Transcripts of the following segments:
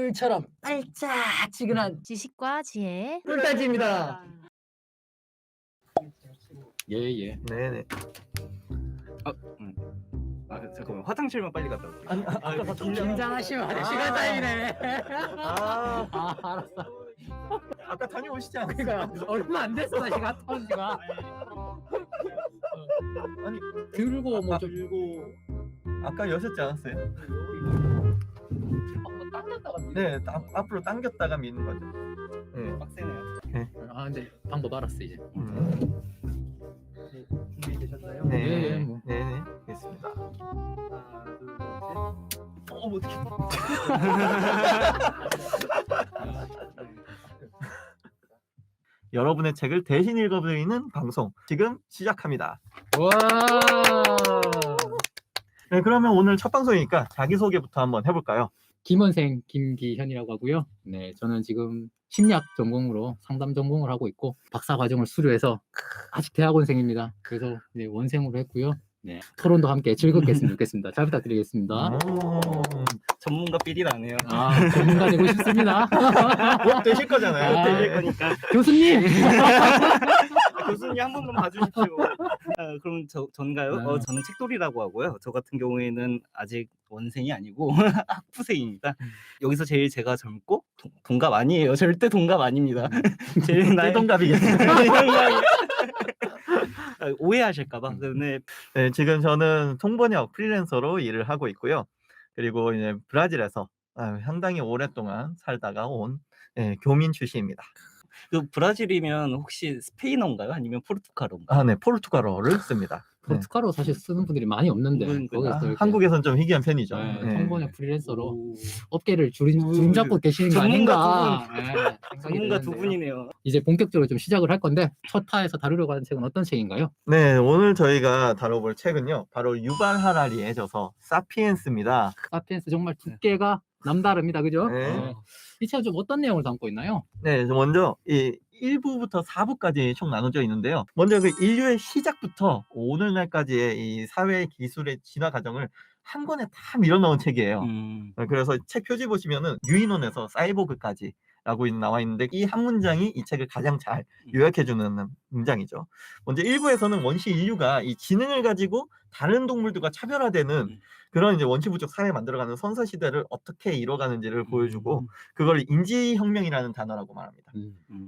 하늘처럼 반짝지근한 지식과 지혜 꿀단지입니다. 예예. 네네. 잠깐만 화장실만 빨리 갔다 올게요. 긴장하시면 안 돼. 시간 타임이네. 알았어. 아까 다녀오시지 않았어요? 그러니까 얼마 안 됐어 나 시간 타는 시간. 아니 들고 뭐 좀 들고 아까 여셨지 않았어요? 한번 당겼다가. 네, 앞으로 당겼다가 미는 거죠. 네. 빡세네요. 아 근데 방법 알았어 이제. 준비되셨나요? 네, 네, 뭐. 네네, 됐습니다. 하나, 둘, 셋. 어떻게? 여러분의 책을 대신 읽어드리는 방송 지금 시작합니다. 와. 네, 그러면 오늘 첫 방송이니까 자기소개부터 한번 해볼까요? 김원생 김기현이라고 하고요. 네, 저는 지금 심리학 전공으로 상담 전공을 하고 있고 박사 과정을 수료해서 아직 대학원생입니다. 그래서 네, 원생으로 했고요. 네, 토론도 함께 즐겁게 했으면 좋겠습니다. 잘 부탁드리겠습니다. 오, 전문가 삘이 나네요. 아, 전문가 되고 싶습니다. 곧 되실 거잖아요. 아, 되실 거니까 교수님. 교수님 한 번만 봐주십시오. 그럼 전가요? 네. 저는 책돌이라고 하고요. 저 같은 경우에는 아직 원생이 아니고 학부생입니다. 여기서 제일 제가 젊고 동갑 아니에요. 절대 동갑 아닙니다. 제일 나이 떼동갑이겠습니다. 오해하실까봐. 네, 지금 저는 통번역 프리랜서로 일을 하고 있고요. 그리고 이제 브라질에서 상당히 오랫동안 살다가 온 교민 출신입니다. 그 브라질이면 혹시 스페인어인가요? 아니면 포르투갈어인가요? 아, 네, 포르투갈어를 씁니다. 네. 포르투갈어 사실 쓰는 분들이 많이 없는데 거기서 이렇게 한국에선 좀 희귀한 편이죠. 네, 네. 통번역 프리랜서로 업계를 주름잡고 계시는 거 전문가 아닌가. 네, 생각이 전문가 두 드는데요. 분이네요. 이제 본격적으로 좀 시작을 할 건데 첫 화에서 다루려고 하는 책은 어떤 책인가요? 네, 오늘 저희가 다뤄볼 책은요, 바로 유발 하라리의 저서 사피엔스입니다. 사피엔스 정말 두께가 남다릅니다, 그죠? 네. 이 책은 좀 어떤 내용을 담고 있나요? 네, 먼저 이 1부부터 4부까지 총 나눠져 있는데요. 먼저 그 인류의 시작부터 오늘날까지의 이 사회 기술의 진화 과정을 한 권에 다 밀어넣은 책이에요. 그래서 책 표지 보시면은 유인원에서 사이보그까지 라고 나와 있는데 이 한 문장이 이 책을 가장 잘 요약해주는 문장이죠. 먼저 1부에서는 원시 인류가 이 지능을 가지고 다른 동물들과 차별화되는 그런 이제 원시부족 사회 만들어가는 선서 시대를 어떻게 이뤄가는지를 보여주고 그걸 인지혁명이라는 단어라고 말합니다.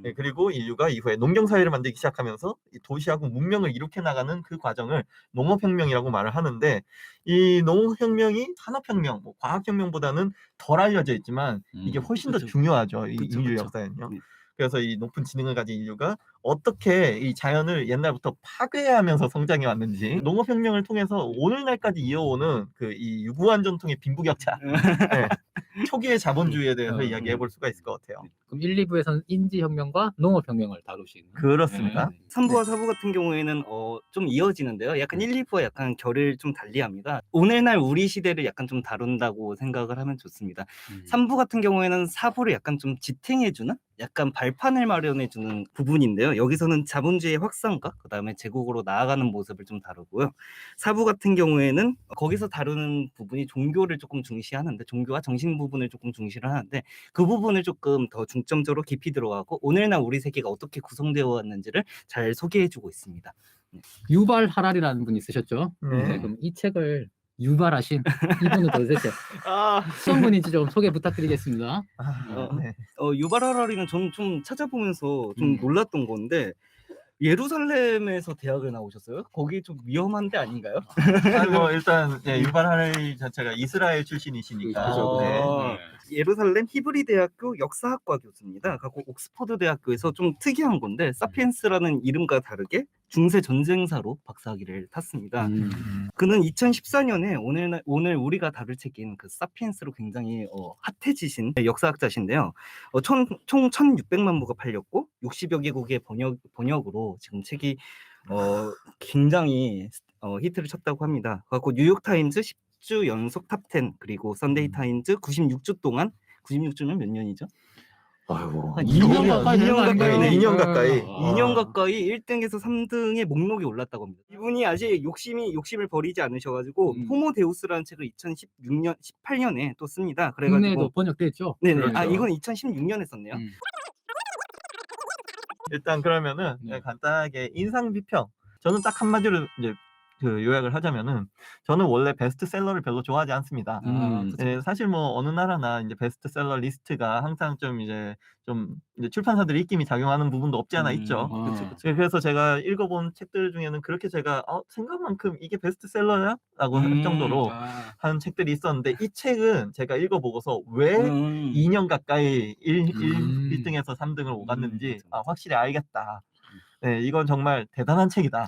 네, 그리고 인류가 이후에 농경사회를 만들기 시작하면서 이 도시하고 문명을 이룩해 나가는 그 과정을 농업혁명이라고 말을 하는데 이 농업혁명이 산업혁명, 뭐 과학혁명보다는 덜 알려져 있지만 이게 훨씬 더 그쵸. 중요하죠. 이 그쵸, 인류 그쵸. 역사에는요. 네. 그래서 이 높은 지능을 가진 인류가 어떻게 이 자연을 옛날부터 파괴하면서 성장해 왔는지 농업혁명을 통해서 오늘날까지 이어오는 그 이 유구한 전통의 빈부격차, 네, 초기의 자본주의에 대해서 이야기해 볼 수가 있을 것 같아요. 그럼 1, 2부에서는 인지혁명과 농업혁명을 다루시는 그렇습니다. 3부와 4부 같은 경우에는 좀 이어지는데요. 약간 1, 2부와 약간 결을 좀 달리합니다. 오늘날 우리 시대를 약간 좀 다룬다고 생각을 하면 좋습니다. 3부 같은 경우에는 4부를 약간 좀 지탱해주는 약간 발판을 마련해주는 부분인데요. 여기서는 자본주의의 확산과 그 다음에 제국으로 나아가는 모습을 좀 다루고요. 4부 같은 경우에는 거기서 다루는 부분이 종교를 조금 중시하는데 종교와 정신 부분을 조금 중시를 하는데 그 부분을 조금 더 중점적으로 깊이 들어가고 오늘날 우리 세계가 어떻게 구성되어 왔는지를 잘 소개해주고 있습니다. 유발 하랄이라는 분이 쓰셨죠? 네. 그럼 이 책을 유발하신 이분은 도대체 어떤 분인지 좀 소개 부탁드리겠습니다. 네. 유발 하라리는 전 좀 찾아보면서 좀 놀랐던 건데 예루살렘에서 대학을 나오셨어요? 거기 좀 위험한 데 아닌가요? 뭐 일단 유발 하라리 자체가 이스라엘 출신이시니까. 그죠, 그죠. 네. 예루살렘 히브리 대학교 역사학과 교수입니다. 그리고 옥스퍼드 대학교에서 좀 특이한 건데 사피엔스라는 이름과 다르게 중세 전쟁사로 박사학위를 탔습니다. 그는 2014년에 오늘 우리가 다룰 책인 그 사피엔스로 굉장히 핫해지신 역사학자신데요. 총 1,600만 부가 팔렸고 60여 개국의 번역으로 지금 책이 굉장히 히트를 쳤다고 합니다. 그래서 뉴욕타임즈 10주 연속 탑10 그리고 선데이 타임즈 96주 동안 96주면 몇 년이죠? 아이고, 한 2년 2년 가까이 되는 거 가까이, 아닌가요? 네, 2년 가까이. 2년 가까이 1등에서 3등의 목록이 올랐다고 합니다. 이분이 아직 욕심을 버리지 않으셔가지고 호모데우스라는 책을 2016년, 18년에 또 씁니다. 국내에도 그래가지고 번역됐죠? 네네. 그렇죠. 아 이건 2016년에 썼네요. 일단 그러면은 네. 간단하게 인상 비평. 저는 딱 한마디로 이제 그 요약을 하자면은 저는 원래 베스트셀러를 별로 좋아하지 않습니다. 음. 네, 사실 뭐 어느 나라나 이제 베스트셀러 리스트가 항상 좀 이제 출판사들의 입김이 작용하는 부분도 없지 않아 있죠. 아. 그쵸. 그래서 제가 읽어본 책들 중에는 그렇게 제가 생각만큼 이게 베스트셀러야? 라고 할 정도로 아. 한 책들이 있었는데 이 책은 제가 읽어보고서 왜 2년 가까이 1등에서 3등을 오갔는지 그쵸. 확실히 알겠다. 네, 이건 정말 대단한 책이다.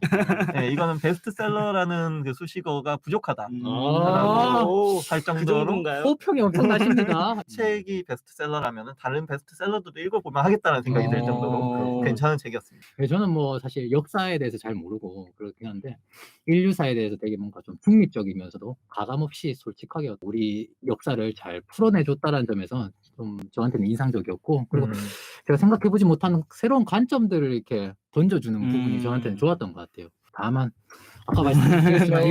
네, 이거는 베스트셀러라는 그 수식어가 부족하다. 라고 할 그 정도로 정도인가요? 호평이 엄청나십니다. 책이 베스트셀러라면은 다른 베스트셀러들도 읽어보면 하겠다는 생각이 들 정도로 괜찮은 책이었습니다. 네, 저는 뭐 사실 역사에 대해서 잘 모르고 그렇긴 한데 인류사에 대해서 되게 뭔가 좀 중립적이면서도 가감없이 솔직하게 우리 역사를 잘 풀어내줬다는 점에서 좀 저한테는 인상적이었고, 그리고 제가 생각해보지 못한 새로운 관점들을 이렇게 던져주는 부분이 저한테는 좋았던 것 같아요. 다만 아까 말씀드렸지만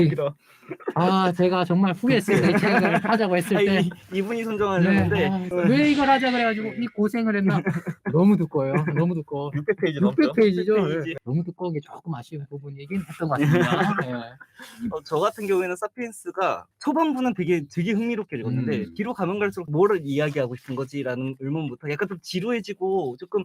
제가 정말 후회했습니다. 이 책을 하자고 했을 때 이분이 선정하셨는데 왜 이걸 하자 그래가지고 이 고생을 했나. 너무 두꺼워요. 너무 두꺼워. 600페이지 넘죠? 600페이지죠. 600페이지. 너무 두꺼운 게 조금 아쉬운 부분이긴 했던 것 같습니다. 네. 저 같은 경우에는 사피엔스가 초반부는 되게 흥미롭게 읽었는데 뒤로 가면 갈수록 뭐를 이야기하고 싶은 거지라는 의문부터 약간 좀 지루해지고 조금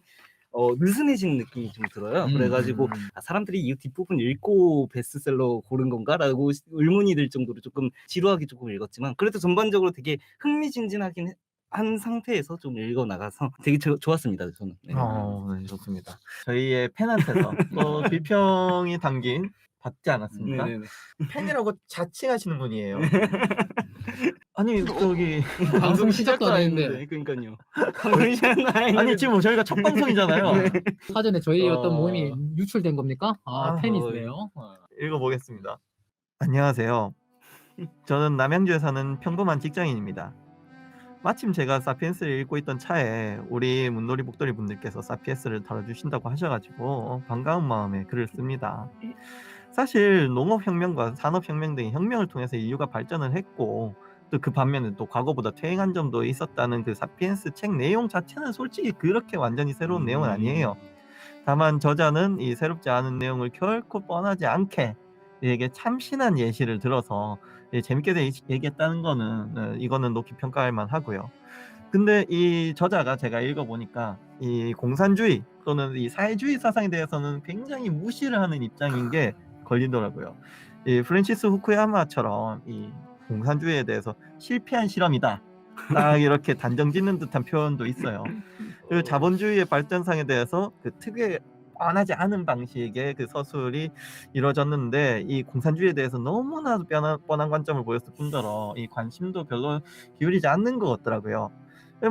느슨해지는 느낌이 좀 들어요. 그래가지고 사람들이 이 뒷부분 읽고 베스트셀러 고른 건가라고 의문이 들 정도로 조금 지루하게 조금 읽었지만 그래도 전반적으로 되게 흥미진진하긴 한 상태에서 좀 읽어 나가서 되게 좋았습니다. 저는. 네. 네, 좋습니다. 저희의 팬한테서 또 비평이 담긴 받지 않았습니까? 네네네. 팬이라고 자칭하시는 분이에요. 아니 저기 방송 시작도 안 했는데. 그러니까요. 방송 시작도 안 했는데. 아니 지금 저희가 첫 방송이잖아요. 사전에 저희 어떤 모임이 유출된 겁니까? 아, 팬이시네요. 읽어보겠습니다. 안녕하세요. 저는 남양주에 사는 평범한 직장인입니다. 마침 제가 사피엔스를 읽고 있던 차에 우리 문놀이 복돌이 분들께서 사피엔스를 다뤄주신다고 하셔가지고 반가운 마음에 글을 씁니다. 사실 농업혁명과 산업혁명 등의 혁명을 통해서 인류가 발전을 했고 또 그 반면에 또 과거보다 퇴행한 점도 있었다는 그 사피엔스 책 내용 자체는 솔직히 그렇게 완전히 새로운 내용은 아니에요. 다만 저자는 이 새롭지 않은 내용을 결코 뻔하지 않게 이게 참신한 예시를 들어서 재밌게 얘기했다는 거는 이거는 높이 평가할 만하고요. 근데 이 저자가 제가 읽어보니까 이 공산주의 또는 이 사회주의 사상에 대해서는 굉장히 무시를 하는 입장인 게 걸리더라고요. 이 프랜시스 후쿠야마처럼 이 공산주의에 대해서 실패한 실험이다. 딱 이렇게 단정짓는 듯한 표현도 있어요. 그리고 자본주의의 발전상에 대해서 그 특유의 뻔하지 않은 방식의 그 서술이 이루어졌는데 이 공산주의에 대해서 너무나도 뻔한 관점을 보였을 뿐더러 이 관심도 별로 기울이지 않는 것 같더라고요.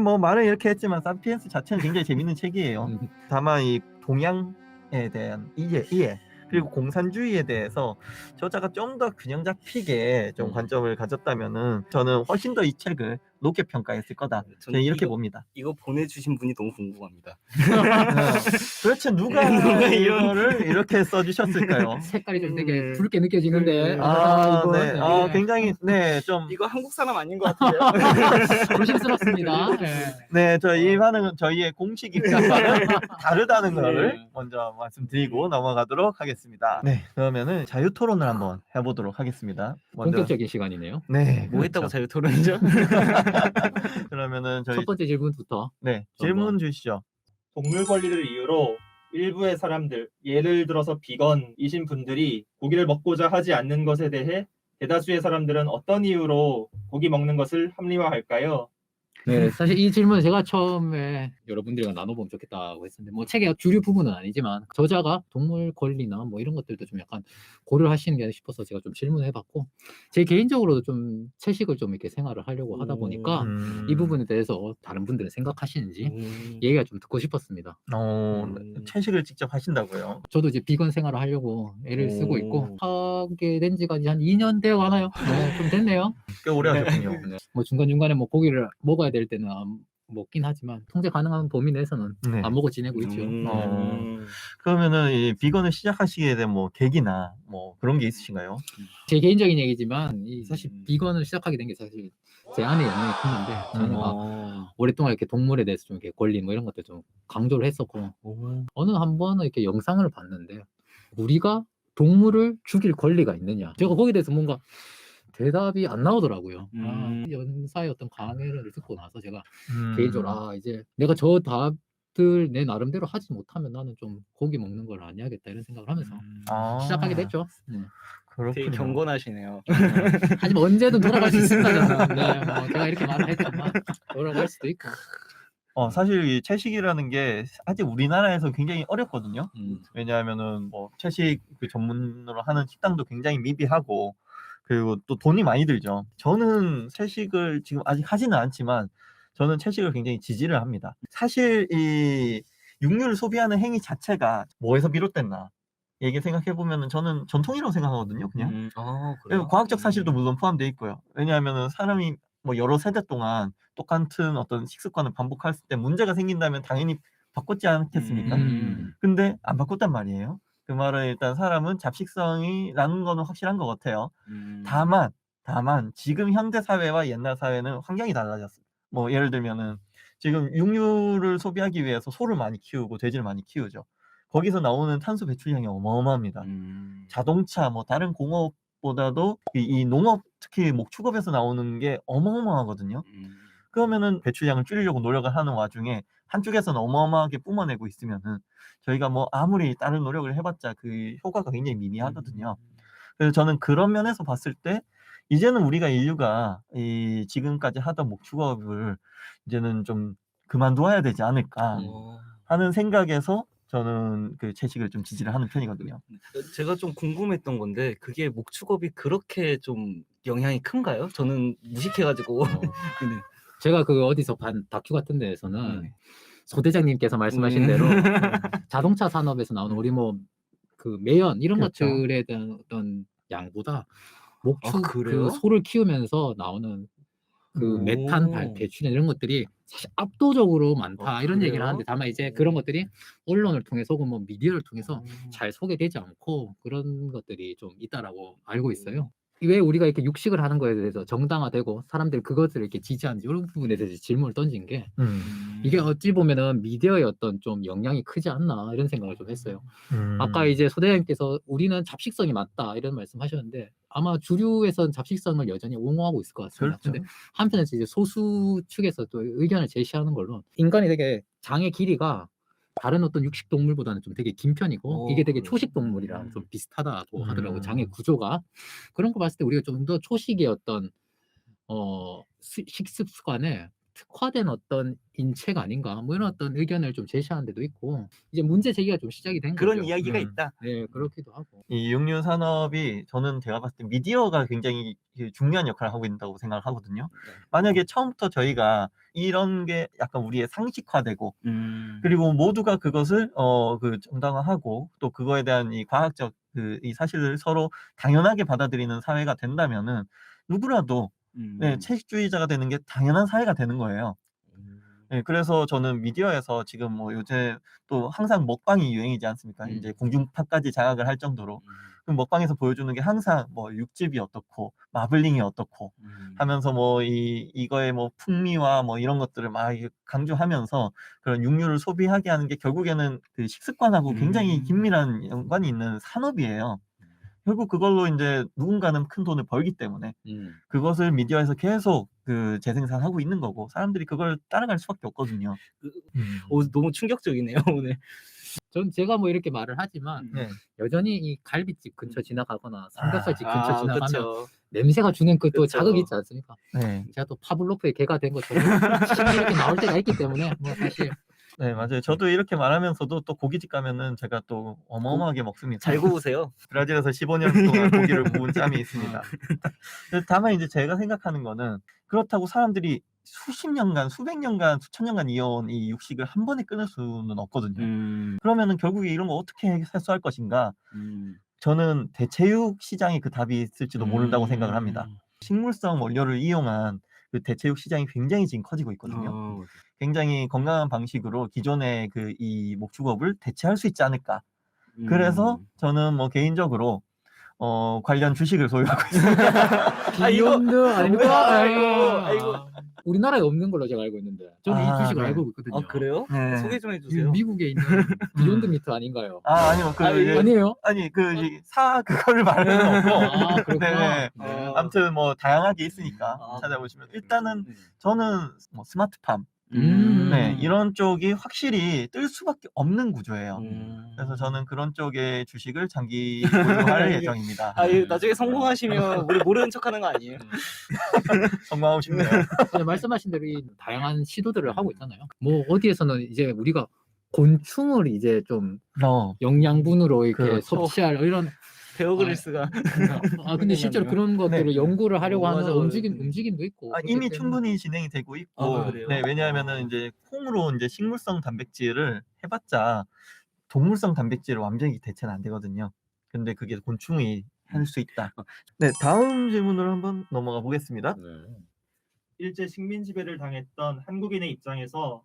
뭐 말은 이렇게 했지만 사피엔스 자체는 굉장히 재밌는 책이에요. 다만 이 동양에 대한 이해 그리고 공산주의에 대해서 저자가 좀 더 균형 잡히게 좀 관점을 가졌다면은 저는 훨씬 더 이 책을 높게 평가했을 거다. 저는 이렇게 봅니다. 이거 보내주신 분이 너무 궁금합니다. 도대체 누가 이거를 이렇게 써주셨을까요? 색깔이 좀 되게 붉게 느껴지는데. 네. 굉장히 좀 이거 한국 사람 아닌 것 같은데요? 조심스럽습니다. 네, 이 반응은 저희의 공식 입장과는 다르다는 거를 먼저 말씀드리고 넘어가도록 하겠습니다. 네, 그러면은 자유 토론을 한번 해보도록 하겠습니다. 본격적인 시간이네요. 네, 뭐 했다고 자유 토론이죠? 그러면은 저희 첫 번째 질문부터. 질문 주시죠. 동물 권리를 이유로 일부의 사람들, 예를 들어서 비건이신 분들이 고기를 먹고자 하지 않는 것에 대해 대다수의 사람들은 어떤 이유로 고기 먹는 것을 합리화할까요? 네, 사실 이 질문은 제가 처음에 여러분들이랑 나눠보면 좋겠다고 했었는데, 뭐 책의 주류 부분은 아니지만 저자가 동물 권리나 뭐 이런 것들도 좀 약간 고려하시는 게 싶어서 제가 좀 질문을 해봤고, 제 개인적으로도 좀 채식을 좀 이렇게 생활을 하려고 하다 보니까 이 부분에 대해서 다른 분들은 생각하시는지 얘기가 좀 듣고 싶었습니다. 채식을 직접 하신다고요? 저도 이제 비건 생활을 하려고 애를 쓰고 있고 하게 된 지가 이제 한 2년 되어 가나요? 네, 좀 됐네요. 꽤 오래 하셨군요. 뭐 중간중간에 뭐 고기를 먹어야 될 때는 먹긴 하지만 통제 가능한 범위 내에서는 네. 안 먹어 지내고 있죠. 그러면은 이 비건을 시작하시게 된 뭐 계기나 뭐 그런 게 있으신가요? 제 개인적인 얘기지만 이 사실 음. 비건을 시작하게 된 게 사실 제 아내의 영향이 컸는데 저는 막 어. 오랫동안 이렇게 동물에 대해서 좀 이렇게 권리 뭐 이런 것들 좀 강조를 했었고 어느 한 번은 이렇게 영상을 봤는데 우리가 동물을 죽일 권리가 있느냐 제가 거기에 대해서 뭔가 대답이 안 나오더라고요. 연사의 어떤 강의를 듣고 나서 제가 개인적으로 이제 내가 저 답들 내 나름대로 하지 못하면 나는 좀 고기 먹는 걸 안 해야겠다 이런 생각을 하면서 시작하게 됐죠. 되게 그렇군요. 경건하시네요. 하지만 언제든 돌아갈 수 있습니다. 저는. 네, 뭐 제가 이렇게 말을 했지만 돌아갈 수도 있고. 사실 이 채식이라는 게 아직 우리나라에서 굉장히 어렵거든요. 왜냐하면은 뭐 채식 그 전문으로 하는 식당도 굉장히 미비하고 그리고 또 돈이 많이 들죠. 저는 채식을 지금 아직 하지는 않지만 저는 채식을 굉장히 지지를 합니다. 사실 이 육류를 소비하는 행위 자체가 뭐에서 비롯됐나 얘기 생각해 보면은 저는 전통이라고 생각하거든요. 그냥 그래요? 그리고 과학적 사실도 물론 포함되어 있고요. 왜냐하면은 사람이 뭐 여러 세대 동안 똑같은 어떤 식습관을 반복했을 때 문제가 생긴다면 당연히 바꿨지 않겠습니까? 근데 안 바꿨단 말이에요. 그 말은 일단 사람은 잡식성이라는 거는 확실한 것 같아요. 다만 지금 현대 사회와 옛날 사회는 환경이 달라졌어요. 뭐 예를 들면은 지금 육류를 소비하기 위해서 소를 많이 키우고 돼지를 많이 키우죠. 거기서 나오는 탄소 배출량이 어마어마합니다. 자동차 뭐 다른 공업보다도 이 농업 특히 목축업에서 나오는 게 어마어마하거든요. 그러면은 배출량을 줄이려고 노력을 하는 와중에 한쪽에서는 어마어마하게 뿜어내고 있으면은 저희가 뭐 아무리 다른 노력을 해봤자 그 효과가 굉장히 미미하거든요. 그래서 저는 그런 면에서 봤을 때 이제는 우리가 인류가 이 지금까지 하던 목축업을 이제는 좀 그만둬야 되지 않을까 하는 생각에서 저는 그 채식을 좀 지지를 하는 편이거든요. 제가 좀 궁금했던 건데 그게 목축업이 그렇게 좀 영향이 큰가요? 저는 무식해가지고. 네. 제가 그 어디서 반 다큐 같은 데에서는 네. 소대장님께서 말씀하신 대로 자동차 산업에서 나오는 우리 뭐 그 매연 이런 그렇죠. 것들에 대한 어떤 양보다 목축 그래요? 그 소를 키우면서 나오는 그 메탄 배출이나 이런 것들이 사실 압도적으로 많다 이런 얘기를 그래요? 하는데 다만 이제 그런 것들이 언론을 통해서 혹은 뭐 미디어를 통해서 잘 소개되지 않고 그런 것들이 좀 있다라고 알고 있어요. 왜 우리가 이렇게 육식을 하는 거에 대해서 정당화되고 사람들이 그것을 이렇게 지지하는지 이런 부분에 대해서 질문을 던진 게 이게 어찌 보면은 미디어의 어떤 좀 영향이 크지 않나 이런 생각을 좀 했어요. 아까 이제 소대장님께서 우리는 잡식성이 맞다 이런 말씀하셨는데 아마 주류에서는 잡식성을 여전히 옹호하고 있을 것 같습니다. 그렇죠. 근데 한편에서 이제 소수 측에서 또 의견을 제시하는 걸로 인간이 되게 장의 길이가 다른 어떤 육식 동물보다는 좀 되게 긴 편이고 이게 되게 그래요? 초식 동물이랑 좀 비슷하다고 하더라고요. 음. 장의 구조가. 그런 거 봤을 때 우리가 좀 더 초식의 어떤 식습관에 특화된 어떤 인체가 아닌가 뭐 이런 어떤 의견을 좀 제시하는 데도 있고 이제 문제 제기가 좀 시작이 된 그런 거죠. 이야기가 있다. 네, 그렇기도 하고. 이 육류 산업이 저는 제가 봤을 때 미디어가 굉장히 중요한 역할을 하고 있다고 생각을 하거든요. 만약에 처음부터 저희가 이런 게 약간 우리의 상식화되고 그리고 모두가 그것을 그 정당화하고 또 그거에 대한 이 과학적 이 사실을 서로 당연하게 받아들이는 사회가 된다면은 누구라도 네, 채식주의자가 되는 게 당연한 사회가 되는 거예요. 네, 그래서 저는 미디어에서 지금 뭐 요새 또 항상 먹방이 유행이지 않습니까? 이제 공중파까지 장악을 할 정도로. 그럼 먹방에서 보여주는 게 항상 뭐 육즙이 어떻고 마블링이 어떻고 하면서 뭐 이거의 뭐 풍미와 뭐 이런 것들을 막 이렇게 강조하면서 그런 육류를 소비하게 하는 게 결국에는 그 식습관하고 굉장히 긴밀한 연관이 있는 산업이에요. 결국 그걸로 이제 누군가는 큰 돈을 벌기 때문에 그것을 미디어에서 계속 그 재생산하고 있는 거고 사람들이 그걸 따라갈 수밖에 없거든요. 너무 충격적이네요 오늘. 전 제가 뭐 이렇게 말을 하지만 네. 여전히 이 갈비집 근처 지나가거나 삼겹살집 근처 지나가면 그쵸. 냄새가 주는 그 또 그쵸. 자극이 있지 않습니까? 네. 제가 또 파블로프의 개가 된 것처럼 이렇게 나올 때가 있기 때문에 뭐 사실 네, 맞아요. 저도 이렇게 말하면서도 또 고깃집 가면은 제가 또 어마어마하게 먹습니다. 잘 구우세요. 브라질에서 15년 동안 고기를 구운 짬이 있습니다. 다만 이제 제가 생각하는 거는 그렇다고 사람들이 수십 년간, 수백 년간, 수천 년간 이어온 이 육식을 한 번에 끊을 수는 없거든요. 그러면은 결국에 이런 거 어떻게 해소할 것인가? 저는 대체육 시장에 그 답이 있을지도 모른다고 생각을 합니다. 식물성 원료를 이용한 그 대체육 시장이 굉장히 지금 커지고 있거든요. 어, 굉장히 건강한 방식으로 기존의 그 이 목축업을 대체할 수 있지 않을까. 그래서 저는 뭐 개인적으로 관련 주식을 소유하고 있습니다. 비욘드 아닙니까? 아이고. 우리나라에 없는 걸로 제가 알고 있는데 저는 이 주식을 네. 알고 있거든요. 아, 그래요? 네. 소개 좀 이 해주세요. 미국에 있는 비욘드 미트 아닌가요? 아니요. 아니에요? 아니 그거를 말하는 거고. 아, 그렇구나. 네. 네. 아무튼 뭐 다양하게 있으니까 아, 찾아보시면 일단은 저는 뭐 스마트팜 음. 네, 이런 쪽이 확실히 뜰 수밖에 없는 구조예요. 음. 그래서 저는 그런 쪽의 주식을 장기 보유할 예정입니다. 아, 나중에 성공하시면 우리 모르는 척하는 거 아니에요? 성공하고 싶네요. 근데 말씀하신 대로 이 다양한 시도들을 하고 있잖아요. 뭐 어디에서는 이제 우리가 곤충을 이제 좀 영양분으로 이렇게 그렇죠. 섭취할 이런 베어그릴스가 근데 실제로 그런 것들을 네. 연구를 하려고 하는 맞아. 움직임도 있고 이미 그렇기 때문에 충분히 진행이 되고 있고, 아, 그래요? 네, 왜냐하면은 이제 콩으로 이제 식물성 단백질을 해봤자 동물성 단백질을 완전히 대체는 안 되거든요. 근데 그게 곤충이 할 수 있다. 네, 다음 질문으로 한번 넘어가 보겠습니다. 일제 식민 지배를 당했던 한국인의 입장에서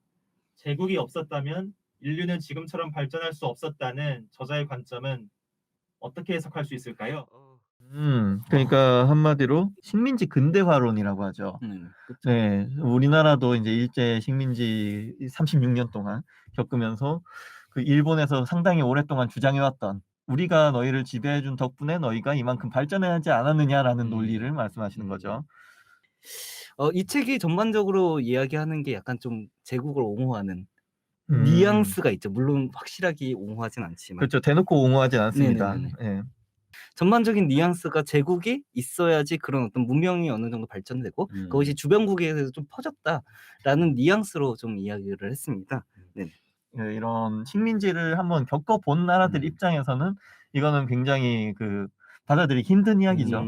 제국이 없었다면 인류는 지금처럼 발전할 수 없었다는 저자의 관점은 어떻게 해석할 수 있을까요? 그러니까 한마디로 식민지 근대화론이라고 하죠. 네, 우리나라도 이제 일제 식민지 36년 동안 겪으면서 그 일본에서 상당히 오랫동안 주장해왔던 우리가 너희를 지배해준 덕분에 너희가 이만큼 발전하지 않았느냐라는 논리를 말씀하시는 거죠. 이 책이 전반적으로 이야기하는 게 약간 좀 제국을 옹호하는 음. 뉘앙스가 있죠. 물론 확실하게 옹호하진 않지만. 그렇죠. 대놓고 옹호하진 않습니다. 네네네네. 네. 전반적인 뉘앙스가 제국이 있어야지 그런 어떤 문명이 어느 정도 발전되고 그것이 주변국에서 좀 퍼졌다라는 뉘앙스로 좀 이야기를 했습니다. 네. 네, 이런 식민지를 한번 겪어본 나라들 입장에서는 이거는 굉장히 그 받아들이기 힘든 이야기죠.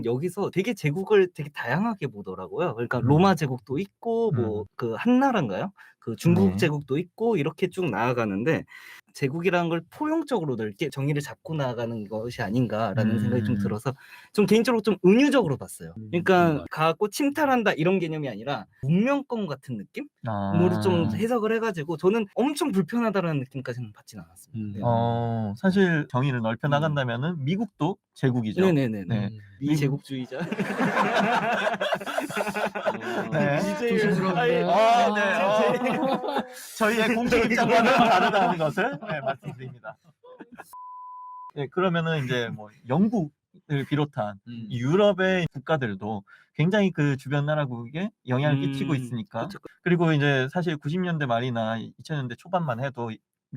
여기서 되게 제국을 되게 다양하게 보더라고요. 그러니까 음. 로마 제국도 있고 뭐 그 한나라인가요? 그 중국 네. 제국도 있고 이렇게 쭉 나아가는데 제국이라는 걸 포용적으로 넓게 정의를 잡고 나아가는 것이 아닌가라는 생각이 좀 들어서 좀 개인적으로 좀 은유적으로 봤어요. 그러니까 가고 침탈한다 이런 개념이 아니라 문명권 같은 느낌? 으로 좀 해석을 해가지고 저는 엄청 불편하다라는 느낌까지는 받진 않았습니다. 사실 정의를 넓혀 나간다면은 미국도 제국이죠. 네네네. 네. 미제국주의자. 네. 조심스러운데. 저희의 공식 입장과는 다르다는 것을 말씀드립니다. 네, 그러면은 이제 뭐 영국을 비롯한 이 유럽의 국가들도 굉장히 그 주변 나라국에 영향을 끼치고 있으니까. 그쵸. 그리고 이제 사실 90년대 말이나 2000년대 초반만 해도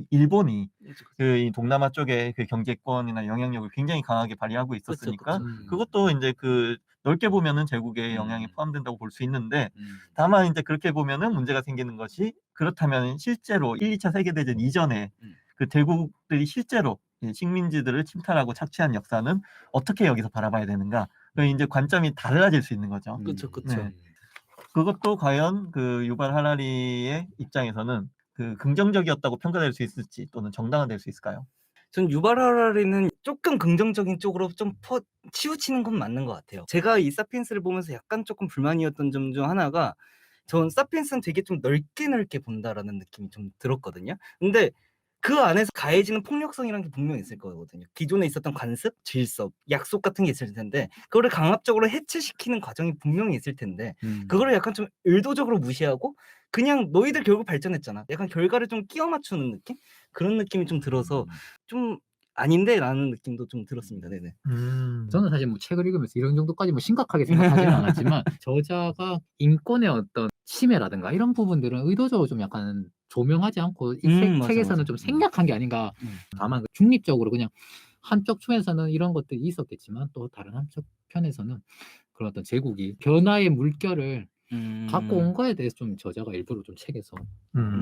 일본이 그 이 동남아 쪽에 그 경제권이나 영향력을 굉장히 강하게 발휘하고 있었으니까 그것도 이제 그 넓게 보면은 제국의 영향이 포함된다고 볼 수 있는데 다만 이제 그렇게 보면은 문제가 생기는 것이 그렇다면 실제로 1, 2차 세계대전 이전에 그 대국들이 실제로 이 식민지들을 침탈하고 착취한 역사는 어떻게 여기서 바라봐야 되는가? 그 이제 관점이 달라질 수 있는 거죠. 그쵸. 네. 그것도 과연 그 유발 하라리의 입장에서는 그 긍정적이었다고 평가될 수 있을지 또는 정당화될 수 있을까요? 전 유발 하라리는 조금 긍정적인 쪽으로 좀 치우치는 건 맞는 것 같아요. 제가 이 사피엔스를 보면서 약간 조금 불만이었던 점 중 하나가 전 사피엔스는 되게 좀 넓게 본다라는 느낌이 좀 들었거든요. 근데 그 안에서 가해지는 폭력성이라는 게 분명히 있을 거거든요. 기존에 있었던 관습, 질서, 약속 같은 게 있을 텐데 그거를 강압적으로 해체시키는 과정이 분명히 있을 텐데 그거를 약간 좀 의도적으로 무시하고 그냥 너희들 결국 발전했잖아. 약간 결과를 좀 끼워 맞추는 느낌? 그런 느낌이 좀 들어서 좀 아닌데 라는 느낌도 좀 들었습니다. 네네. 저는 사실 뭐 책을 읽으면서 이런 정도까지 뭐 심각하게 생각하지는 않았지만 저자가 인권의 어떤 침해라든가 이런 부분들은 의도적으로 좀 약간 조명하지 않고 이 책에서는 좀 생략한 게 아닌가. 다만 그 중립적으로 그냥 한쪽 편에서는 이런 것들이 있었겠지만 또 다른 한쪽 편에서는 그런 어떤 제국이 변화의 물결을 갖고 온 거에 대해서 좀 저자가 일부러 좀 책에서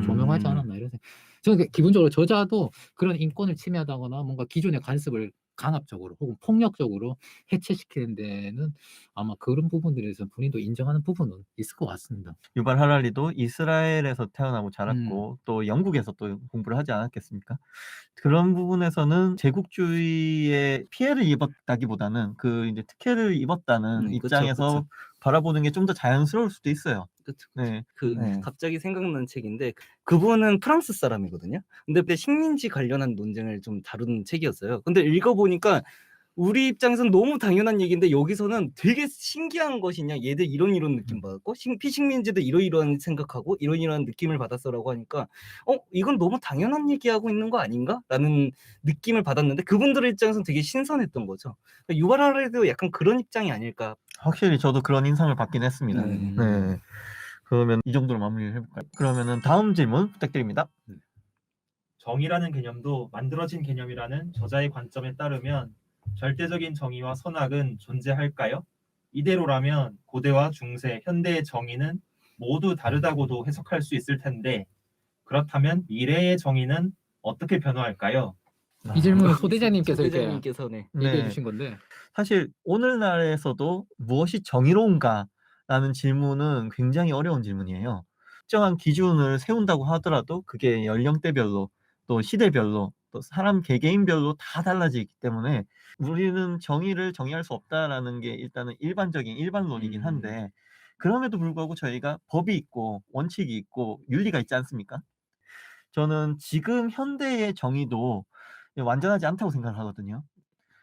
조명하지 않았나 이런 생각. 저는 기본적으로 저자도 그런 인권을 침해하다거나 뭔가 기존의 관습을 강압적으로 혹은 폭력적으로 해체시키는 데는 아마 그런 부분들에서 본인도 인정하는 부분은 있을 것 같습니다. 유발 하랄리도 이스라엘에서 태어나고 자랐고 또 영국에서 또 공부를 하지 않았겠습니까? 그런 부분에서는 제국주의에 피해를 입었다기보다는 그 이제 특혜를 입었다는 그쵸, 입장에서 그쵸. 바라보는 게 좀 더 자연스러울 수도 있어요. 그쵸. 네. 그 네. 갑자기 생각난 책인데 그분은 프랑스 사람이거든요. 근데 그때 식민지 관련한 논쟁을 좀 다룬 책이었어요. 근데 읽어보니까 우리 입장에서는 너무 당연한 얘기인데 여기서는 되게 신기한 것이냐 얘들 이런 느낌 받았고 피식민지도 이러이러한 생각하고 이러이러한 느낌을 받았어라고 하니까 이건 너무 당연한 얘기하고 있는 거 아닌가? 라는 느낌을 받았는데 그분들 입장에서는 되게 신선했던 거죠. 그러니까 유발하레도 약간 그런 입장이 아닐까. 확실히 저도 그런 인상을 받긴 했습니다. 네. 그러면 이 정도로 마무리를 해볼까요? 그러면은 다음 질문 부탁드립니다. 정의라는 개념도 만들어진 개념이라는 저자의 관점에 따르면 절대적인 정의와 선악은 존재할까요? 이대로라면 고대와 중세, 현대의 정의는 모두 다르다고도 해석할 수 있을 텐데 그렇다면 미래의 정의는 어떻게 변화할까요? 이 질문은 소대장님께서 이렇게 소대장님께서 네. 얘기해 네. 주신 건데 사실 오늘날에서도 무엇이 정의로운가라는 질문은 굉장히 어려운 질문이에요. 특정한 기준을 세운다고 하더라도 그게 연령대별로 또 시대별로 또 사람 개개인별로 다 달라지기 때문에 우리는 정의를 정의할 수 없다라는 게 일단은 일반적인 일반론이긴 한데 그럼에도 불구하고 저희가 법이 있고 원칙이 있고 윤리가 있지 않습니까? 저는 지금 현대의 정의도 완전하지 않다고 생각을 하거든요.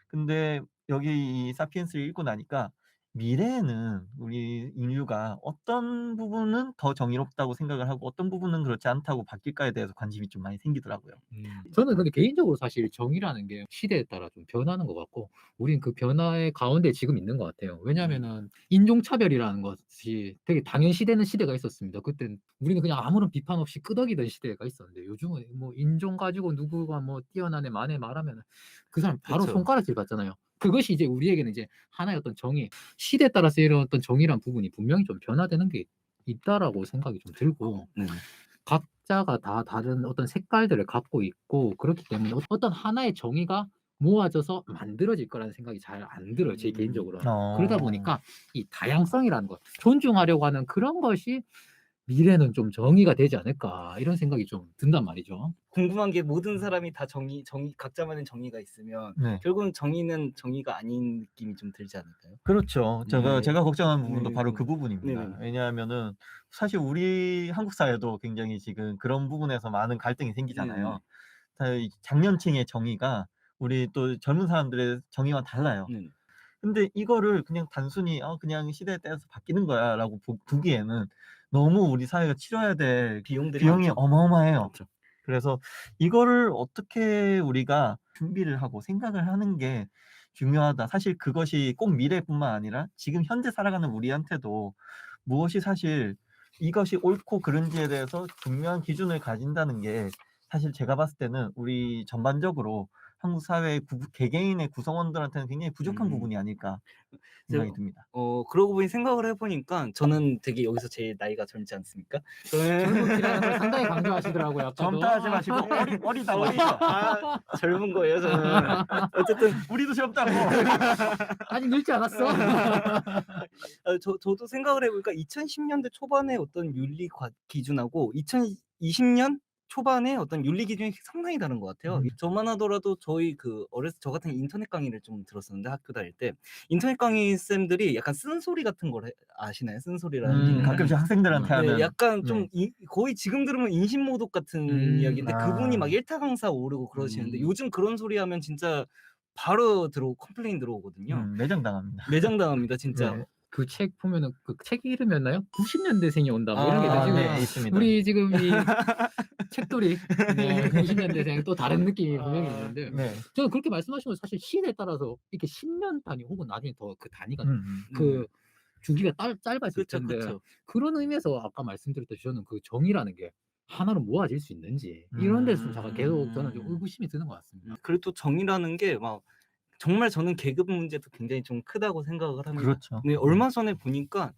근데 여기 이 사피엔스를 읽고 나니까 미래에는 우리 인류가 어떤 부분은 더 정의롭다고 생각을 하고 어떤 부분은 그렇지 않다고 바뀔까에 대해서 관심이 좀 많이 생기더라고요. 저는 근데 개인적으로 사실 정의라는 게 시대에 따라 좀 변하는 것 같고 우린 그 변화의 가운데 지금 있는 것 같아요. 왜냐하면은 인종차별이라는 것이 되게 당연시되는 시대가 있었습니다. 그땐 우리는 그냥 아무런 비판 없이 끄덕이던 시대가 있었는데 요즘은 뭐 인종 가지고 누구가 뭐 뛰어난 애 만에 말하면 그 사람 바로 그쵸. 손가락질 받잖아요. 그것이 이제 우리에게는 이제 하나의 어떤 정의, 시대에 따라서 이런 어떤 정의란 부분이 분명히 좀 변화되는 게 있다라고 생각이 좀 들고 네. 각자가 다 다른 어떤 색깔들을 갖고 있고 그렇기 때문에 어떤 하나의 정의가 모아져서 만들어질 거라는 생각이 잘 안 들어요, 제 개인적으로는. 그러다 보니까 이 다양성이라는 것, 존중하려고 하는 그런 것이 '미래는 좀 정의가 되지 않을까.' 이런 생각이 좀 든단 말이죠. 궁금한 게 모든 사람이 다 정의 각자만의 정의가 있으면 네. 결국은 정의는 정의가 아닌 느낌이 좀 들지 않을까요? 그렇죠. 네. 제가 걱정하는 부분도 네. 바로 그 부분입니다. 네네. 왜냐하면은 사실 우리 한국 사회도 굉장히 지금 그런 부분에서 많은 갈등이 생기잖아요. 이 장년층의 정의가 우리 또 젊은 사람들의 정의와 달라요. 네네. 근데 이거를 그냥 단순히 그냥 시대에 따라서 바뀌는 거야라고 두기에는 너무 우리 사회가 치러야 될 비용들이 비용이 많죠. 어마어마해요. 그렇죠. 그래서 이거를 어떻게 우리가 준비를 하고 생각을 하는 게 중요하다. 사실 그것이 꼭 미래뿐만 아니라 지금 현재 살아가는 우리한테도 무엇이 사실 이것이 옳고 그른지에 대해서 분명한 기준을 가진다는 게 사실 제가 봤을 때는 우리 전반적으로 한국 사회의 개개인의 구성원들한테는 굉장히 부족한 부분이 아닐까 생각이 듭니다. 그러고 보니 생각을 해보니까 저는 되게 여기서 제일 나이가 젊지 않습니까? 젊음이라는 걸 상당히 강조하시더라고요, 아까도. 젊다 하지 마시고 어리다고 하시죠. 젊은 거예요, 저는. 어쨌든 우리도 젊다고. 아직 늙지 않았어. 저도 생각을 해보니까 2010년대 초반에 어떤 윤리 기준하고 2020년 초반에 어떤 윤리 기준이 상당히 다른 것 같아요. 저만 하더라도 저희 저 같은 인터넷 강의를 좀 들었었는데 학교 다닐 때 인터넷 강의 쌤들이 약간 쓴소리 같은 걸 아시나요? 쓴소리라는 얘기를 가끔씩 학생들한테 하는. 네, 약간 좀 거의 지금 들으면 인신모독 같은 이야기인데 그분이 막 일타 강사 오르고 그러시는데 요즘 그런 소리 하면 진짜 바로 컴플레인 들어오거든요. 매장당합니다. 매장당합니다, 진짜. 네. 그 책 보면은 그 책 이름이었나요? 90년대생이 온다 뭐 이런 게 있는데 지금 네, 있습니다. 우리 지금 이 책돌이 90년대생 또 다른 느낌이 분명히 있는데 네. 저는 그렇게 말씀하신 건 사실 시대에 따라서 이렇게 10년 단위 혹은 나중에 더 그 단위가 그 주기가 짧아질 그쵸, 텐데 그쵸. 그런 의미에서 아까 말씀드렸듯이 저는 그 정의라는 게 하나로 모아질 수 있는지 이런 데서 제가 계속 저는 좀 의구심이 드는 것 같습니다. 그리고 또 정의라는 게 막 정말 저는 계급 문제도 굉장히 좀 크다고 생각을 합니다. 그렇죠. 네, 얼마 전에 보니까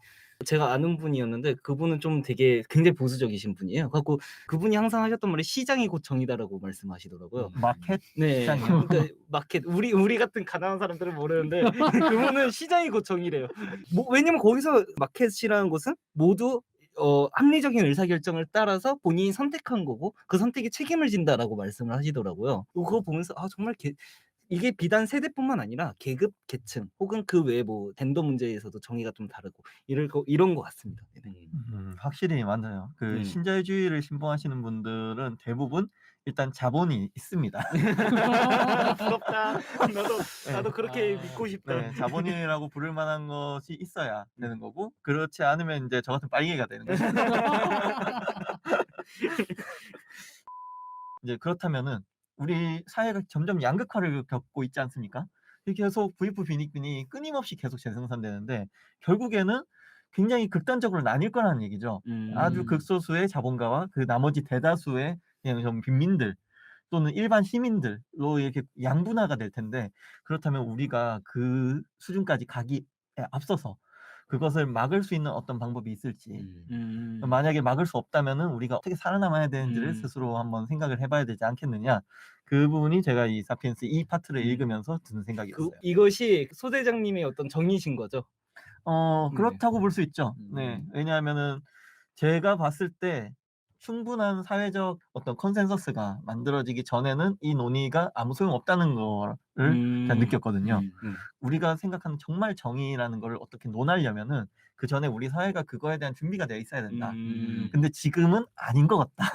제가 아는 분이었는데 그분은 좀 되게 굉장히 보수적이신 분이에요. 그래갖고 그분이 항상 하셨던 말이 시장이 곧 정의다라고 말씀하시더라고요. 마켓 네, 시장이요? 그러니까 마켓 우리 같은 가난한 사람들은 모르는데 그분은 시장이 곧 정의래요. 왜냐면 거기서 마켓이라는 것은 모두 합리적인 의사결정을 따라서 본인이 선택한 거고 그 선택에 책임을 진다라고 말씀을 하시더라고요. 그거 보면서 정말 이게 비단 세대뿐만 아니라 계급, 계층 혹은 그 외에 뭐 젠더 문제에서도 정의가 좀 다르고 이런 것 같습니다. 네네. 확실히 맞아요. 그 신자유주의를 신봉하시는 분들은 대부분 일단 자본이 있습니다. 부럽다. 나도 그렇게 아, 믿고 싶다. 네, 자본이라고 부를 만한 것이 있어야 되는 거고 그렇지 않으면 이제 저 같은 빨갱이가 되는 거죠. 이제 그렇다면은 우리 사회가 점점 양극화를 겪고 있지 않습니까? 이게 계속 부익부 빈익빈이 끊임없이 계속 재생산되는데 결국에는 굉장히 극단적으로 나뉠 거라는 얘기죠. 아주 극소수의 자본가와 그 나머지 대다수의 그냥 좀 빈민들 또는 일반 시민들로 이렇게 양분화가 될 텐데 그렇다면 우리가 그 수준까지 가기에 앞서서 그것을 막을 수 있는 어떤 방법이 있을지 만약에 막을 수 없다면은 우리가 어떻게 살아남아야 되는지를 스스로 한번 생각을 해봐야 되지 않겠느냐. 그 부분이 제가 이 사피엔스 이 파트를 읽으면서 드는 생각이었어요. 이것이 소대장님의 어떤 정의신 거죠. 그렇다고 볼 수 있죠. 네. 음. 왜냐하면은 제가 봤을 때 충분한 사회적 어떤 컨센서스가 만들어지기 전에는 이 논의가 아무 소용없다는 거를 제가 느꼈거든요. 우리가 생각하는 정말 정의라는 걸 어떻게 논하려면은 그 전에 우리 사회가 그거에 대한 준비가 되어 있어야 된다. 근데 지금은 아닌 것 같다.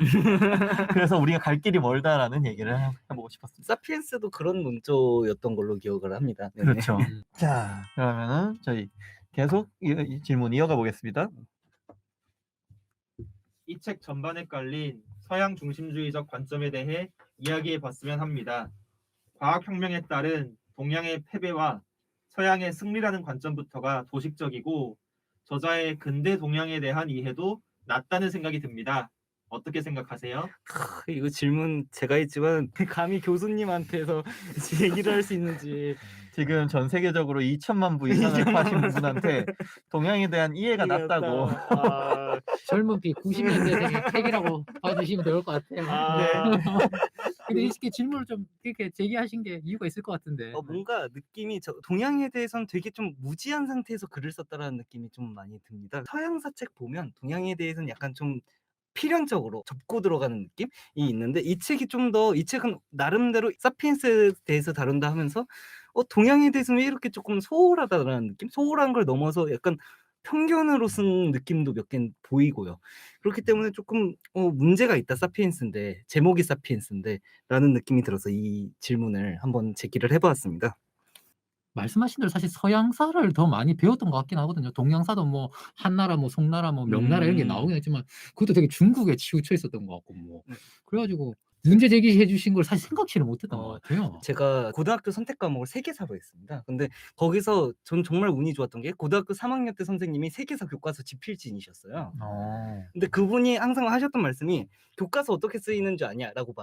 그래서 우리가 갈 길이 멀다라는 얘기를 해보고 싶었습니다. 사피엔스도 그런 논조였던 걸로 기억을 합니다. 네네. 그렇죠. 자, 그러면은 저희 계속 이 질문 이어가 보겠습니다. 이 책 전반에 깔린 서양 중심주의적 관점에 대해 이야기해 봤으면 합니다. 과학혁명에 따른 동양의 패배와 서양의 승리라는 관점부터가 도식적이고 저자의 근대 동양에 대한 이해도 낮다는 생각이 듭니다. 어떻게 생각하세요? 이거 질문 제가 했지만 감히 교수님한테서 얘기를 할 수 있는지 지금 전 세계적으로 2천만 부 이상을 파신 분한테 동양에 대한 이해가 낮다고. 젊은 피 90년대생의 책이라고 봐주시면 될 것 같아요. 근데 이렇게 질문을 좀 이렇게 제기하신 게 이유가 있을 것 같은데. 뭔가 느낌이 동양에 대해서는 되게 좀 무지한 상태에서 글을 썼다라는 느낌이 좀 많이 듭니다. 서양사 책 보면 동양에 대해서는 약간 좀 필연적으로 접고 들어가는 느낌이 있는데 이 책은 나름대로 사피엔스에 대해서 다룬다 하면서 동양에 대해서는 왜 이렇게 조금 소홀하다라는 느낌? 소홀한 걸 넘어서 약간 편견으로 쓴 느낌도 몇 개 보이고요. 그렇기 때문에 조금 문제가 있다 사피엔스인데 제목이 사피엔스인데 라는 느낌이 들어서 이 질문을 한번 제기를 해보았습니다. 말씀하신 대로 사실 서양사를 더 많이 배웠던 것 같긴 하거든요. 동양사도 뭐 한나라, 뭐 송나라, 뭐 명나라 이런 게 나오긴 했지만 그것도 되게 중국에 치우쳐 있었던 것 같고 뭐 그래가지고 문제 제기해 주신 걸 사실 생각지를 못했던 것 같아요. 제가 고등학교 선택 과목을 세계사로 했습니다. 근데 거기서 전 정말 운이 좋았던 게 고등학교 3학년 때 선생님이 세계사 교과서 지필진이셨어요. 근데 그분이 항상 하셨던 말씀이 교과서 어떻게 쓰이는 줄 아냐라고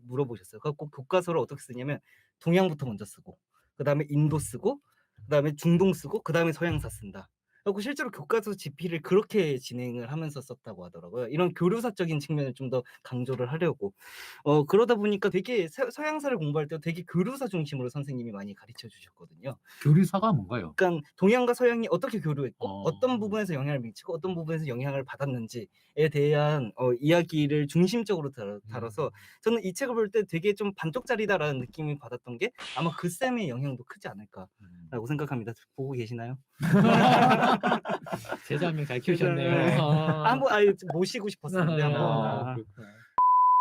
물어보셨어요. 그래서 교과서를 어떻게 쓰냐면 동양부터 먼저 쓰고 그다음에 인도 쓰고 그다음에 중동 쓰고 그다음에 서양사 쓴다. 그리고 실제로 교과서 지필을 그렇게 진행을 하면서 썼다고 하더라고요. 이런 교류사적인 측면을 좀 더 강조를 하려고. 그러다 보니까 되게 서양사를 공부할 때 되게 교류사 중심으로 선생님이 많이 가르쳐 주셨거든요. 교류사가 뭔가요? 그러니까 동양과 서양이 어떻게 교류했고 어떤 부분에서 영향을 미치고 어떤 부분에서 영향을 받았는지에 대한 이야기를 중심적으로 다뤄서 저는 이 책을 볼 때 되게 좀 반쪽짜리다라는 느낌이 받았던 게 아마 그 쌤의 영향도 크지 않을까라고 생각합니다. 보고 계시나요? 제자 한 명 잘 키우셨네요. 한번 모시고 싶었었는데 한번. 그렇구나.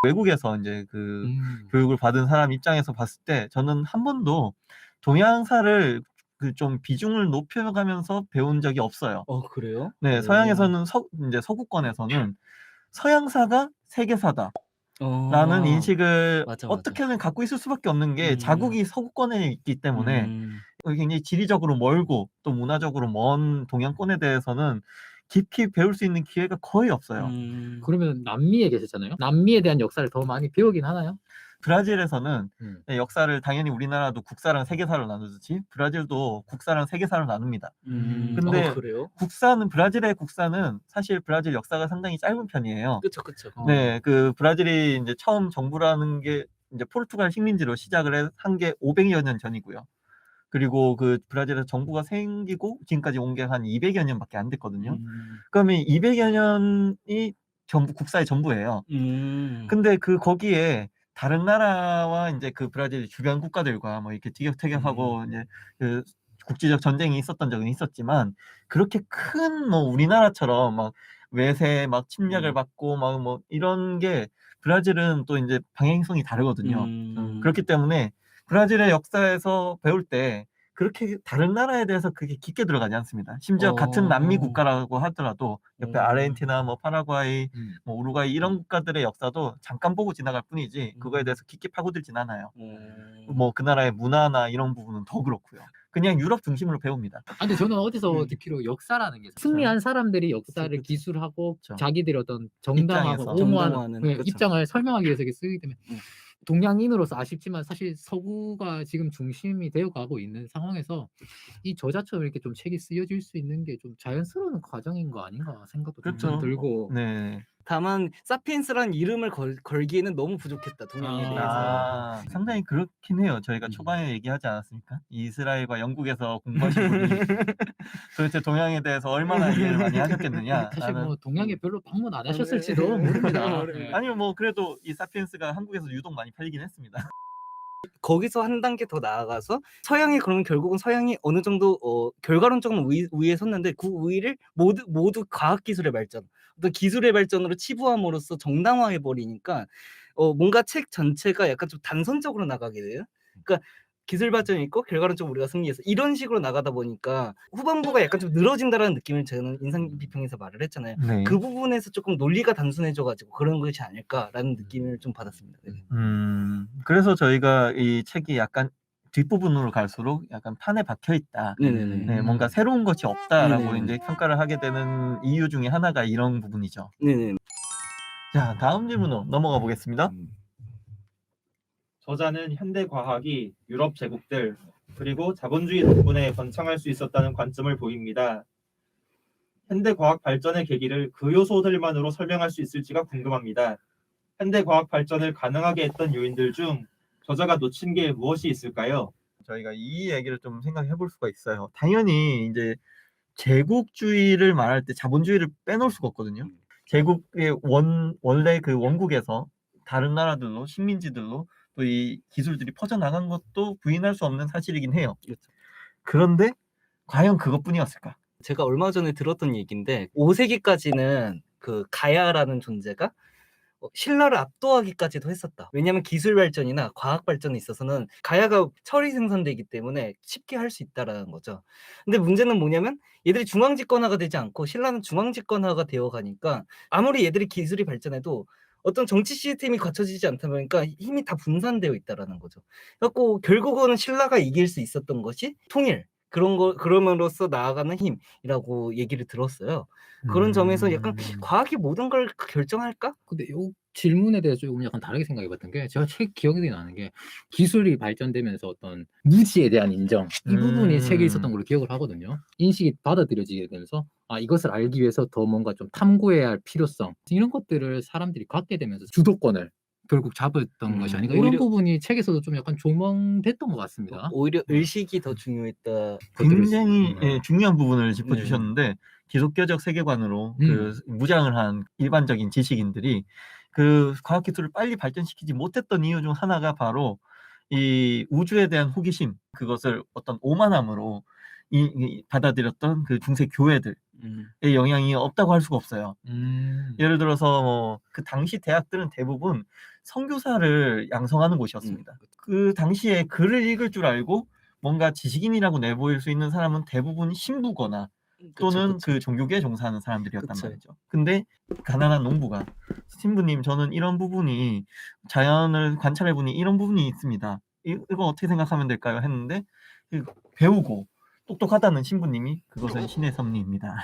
외국에서 이제 그 교육을 받은 사람 입장에서 봤을 때 저는 한 번도 동양사를 그 좀 비중을 높여가면서 배운 적이 없어요. 그래요? 네, 서양에서는 이제 서구권에서는 서양사가 세계사다. 라는 인식을 맞아. 어떻게든 갖고 있을 수밖에 없는 게 자국이 서구권에 있기 때문에 굉장히 지리적으로 멀고 또 문화적으로 먼 동양권에 대해서는 깊이 배울 수 있는 기회가 거의 없어요. 그러면 남미에 계셨잖아요. 남미에 대한 역사를 더 많이 배우긴 하나요? 브라질에서는 역사를 당연히 우리나라도 국사랑 세계사로 나누듯이 브라질도 국사랑 세계사로 나눕니다. 근데 그래요? 브라질의 국사는 사실 브라질 역사가 상당히 짧은 편이에요. 그쵸. 네, 그 브라질이 이제 처음 정부라는 게 이제 포르투갈 식민지로 시작을 한 게 500여 년 전이고요. 그리고 그 브라질에서 정부가 생기고 지금까지 온 게 한 200여 년밖에 안 됐거든요. 그러면 200여 년이 국사의 전부예요. 근데 거기에 다른 나라와 이제 그 브라질 주변 국가들과 뭐 이렇게 티격태격하고 이제 그 국지적 전쟁이 있었던 적은 있었지만 그렇게 큰 뭐 우리나라처럼 막 외세 막 침략을 받고 막 뭐 이런 게 브라질은 또 이제 방향성이 다르거든요. 그렇기 때문에 브라질의 역사에서 배울 때 그렇게 다른 나라에 대해서 그렇게 깊게 들어가지 않습니다. 심지어 같은 남미 국가라고 하더라도 옆에 아르헨티나, 뭐 파라과이, 뭐 우루과이 이런 국가들의 역사도 잠깐 보고 지나갈 뿐이지 그거에 대해서 깊게 파고들진 않아요. 뭐 그 나라의 문화나 이런 부분은 더 그렇고요. 그냥 유럽 중심으로 배웁니다. 아, 근데 저는 어디서 듣기로 역사라는 게 승리한 사람들이 역사를 그쵸. 기술하고 그쵸. 자기들의 어떤 정당하고 입장에서. 옹호하는 정당화하는, 네, 그쵸. 입장을 설명하기 위해서 이렇게 쓰기 때문에 동양인으로서 아쉽지만 사실 서구가 지금 중심이 되어 가고 있는 상황에서 이 저자처럼 이렇게 좀 책이 쓰여질 수 있는 게 좀 자연스러운 과정인 거 아닌가 생각도 좀 그렇죠. 들고. 네. 다만 사피엔스라는 이름을 걸기에는 너무 부족했다, 동양에 대해서. 아, 상당히 그렇긴 해요. 저희가 초반에 얘기하지 않았습니까? 이스라엘과 영국에서 공부하신 분이 도대체 동양에 대해서 얼마나 이해를 많이 하셨겠느냐. 사실 뭐 동양에 별로 방문 안 하셨을지도 모릅니다. 네. 아니면 뭐 그래도 이 사피엔스가 한국에서 유독 많이 팔리긴 했습니다. 거기서 한 단계 더 나아가서 서양이 그러면 결국은 서양이 어느 정도 결과론적으로 우위에 섰는데 그 우위를 모두 과학기술의 발전, 어떤 기술의 발전으로 치부함으로써 정당화해 버리니까 뭔가 책 전체가 약간 좀 단선적으로 나가게 돼요. 그러니까 기술 발전이 있고 결과론적으로 우리가 승리해서 이런 식으로 나가다 보니까 후반부가 약간 좀 늘어진다라는 느낌을 저는 인상 비평에서 말을 했잖아요. 네. 그 부분에서 조금 논리가 단순해져 가지고 그런 것이 아닐까라는 느낌을 좀 받았습니다. 네. 그래서 저희가 이 책이 약간 뒷부분으로 갈수록 약간 판에 박혀 있다. 네네네. 네, 뭔가 새로운 것이 없다라고 네네네. 이제 평가를 하게 되는 이유 중에 하나가 이런 부분이죠. 네네. 자, 다음 질문으로 넘어가 보겠습니다. 저자는 현대 과학이 유럽 제국들 그리고 자본주의 덕분에 번창할 수 있었다는 관점을 보입니다. 현대 과학 발전의 계기를 그 요소들만으로 설명할 수 있을지가 궁금합니다. 현대 과학 발전을 가능하게 했던 요인들 중 저자가 놓친 게 무엇이 있을까요? 저희가 이 얘기를 좀 생각해 볼 수가 있어요. 당연히 이제 제국주의를 말할 때 자본주의를 빼놓을 수가 없거든요. 제국의 원래 그 원국에서 다른 나라들로 식민지들로 또 이 기술들이 퍼져나간 것도 부인할 수 없는 사실이긴 해요. 그렇죠. 그런데 과연 그것뿐이었을까? 제가 얼마 전에 들었던 얘기인데 5세기까지는 그 가야라는 존재가 신라를 압도하기까지도 했었다. 왜냐하면 기술 발전이나 과학 발전에 있어서는 가야가 철이 생산되기 때문에 쉽게 할 수 있다라는 거죠. 근데 문제는 뭐냐면 얘들이 중앙 집권화가 되지 않고 신라는 중앙 집권화가 되어 가니까 아무리 얘들이 기술이 발전해도 어떤 정치 시스템이 갖춰지지 않다 보니까 힘이 다 분산되어 있다라는 거죠. 그래갖고 결국은 신라가 이길 수 있었던 것이 통일, 그럼으로써 나아가는 힘이라고 얘기를 들었어요. 그런 점에서 약간 '과학이 모든 걸 결정할까?' 근데 요 질문에 대해서 조금 약간 다르게 생각해 봤던 게 제가 책 기억이 나는 게 기술이 발전되면서 어떤 무지에 대한 인정 이 부분이 책에 있었던 걸로 기억을 하거든요. 인식이 받아들여지게 되면서 이것을 알기 위해서 더 뭔가 좀 탐구해야 할 필요성 이런 것들을 사람들이 갖게 되면서 주도권을 결국 잡았던 것이 아닌가 이런 오히려 부분이 책에서도 좀 약간 조명됐던 것 같습니다. 오히려 의식이 더 중요했다. 굉장히 그것들이 예, 중요한 부분을 짚어주셨는데 기독교적 세계관으로 그 무장을 한 일반적인 지식인들이 그 과학기술을 빨리 발전시키지 못했던 이유 중 하나가 바로 이 우주에 대한 호기심, 그것을 어떤 오만함으로 받아들였던 그 중세 교회들의 영향이 없다고 할 수가 없어요. 예를 들어서 뭐 그 당시 대학들은 대부분 선교사를 양성하는 곳이었습니다. 그 당시에 글을 읽을 줄 알고 뭔가 지식인이라고 내보일 수 있는 사람은 대부분 신부거나 또는 그 종교계에 종사하는 사람들이었단 그쵸. 말이죠. 근데 가난한 농부가 신부님 저는 이런 부분이 자연을 관찰해보니 이런 부분이 있습니다. 이거 어떻게 생각하면 될까요? 했는데 배우고 똑똑하다는 신부님이 그것은 신의 섭리입니다.